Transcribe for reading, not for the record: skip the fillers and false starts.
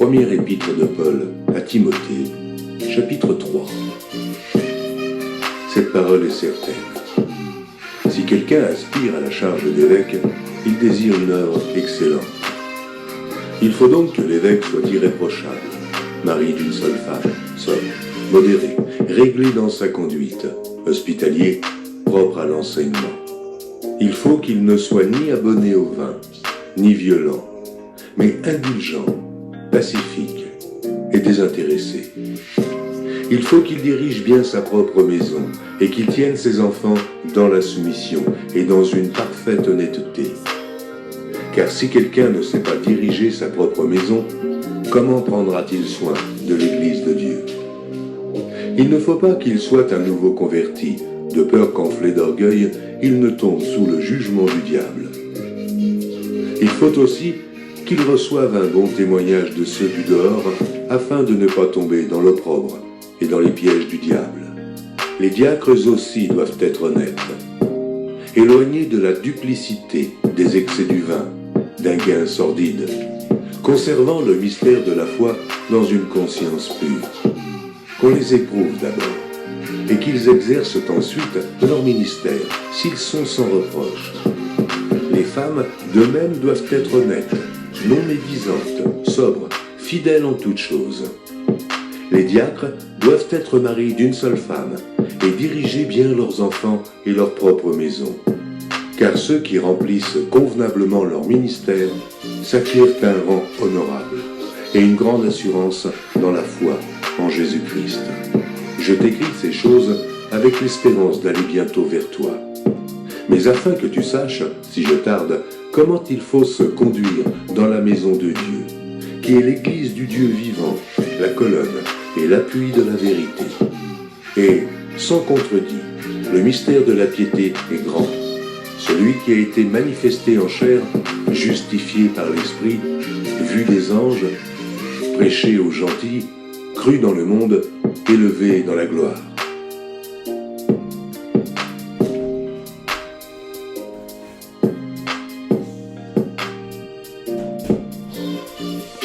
Première épître de Paul à Timothée, chapitre 3. Cette parole est certaine. Si quelqu'un aspire à la charge d'évêque, il désire une œuvre excellente. Il faut donc que l'évêque soit irréprochable, mari d'une seule femme, sobre, modéré, réglé dans sa conduite, hospitalier, propre à l'enseignement. Il faut qu'il ne soit ni abonné au vin, ni violent, mais indulgent, pacifique et désintéressé. Il faut qu'il dirige bien sa propre maison et qu'il tienne ses enfants dans la soumission et dans une parfaite honnêteté. Car si quelqu'un ne sait pas diriger sa propre maison, comment prendra-t-il soin de l'Église de Dieu? Il ne faut pas qu'il soit un nouveau converti, de peur qu'enflé d'orgueil, il ne tombe sous le jugement du diable. Il faut aussi qu'il reçoive un bon témoignage de ceux du dehors, afin de ne pas tomber dans l'opprobre et dans les pièges du diable. Les diacres aussi doivent être honnêtes, éloignés de la duplicité, des excès du vin, d'un gain sordide, conservant le mystère de la foi dans une conscience pure. Qu'on les éprouve d'abord, et qu'ils exercent ensuite leur ministère, s'ils sont sans reproche. Les femmes, de même, doivent être honnêtes, non médisantes, sobres, fidèles en toutes choses. Les diacres doivent être mariés d'une seule femme et diriger bien leurs enfants et leur propre maison. Car ceux qui remplissent convenablement leur ministère s'acquièrent un rang honorable et une grande assurance dans la foi en Jésus-Christ. Je t'écris ces choses avec l'espérance d'aller bientôt vers toi. Mais afin que tu saches, si je tarde, comment il faut se conduire dans la maison de Dieu, qui est l'Église du Dieu vivant, la colonne et l'appui de la vérité. Et, sans contredit, le mystère de la piété est grand. Celui qui a été manifesté en chair, justifié par l'Esprit, vu des anges, prêché aux gentils, cru dans le monde, élevé dans la gloire.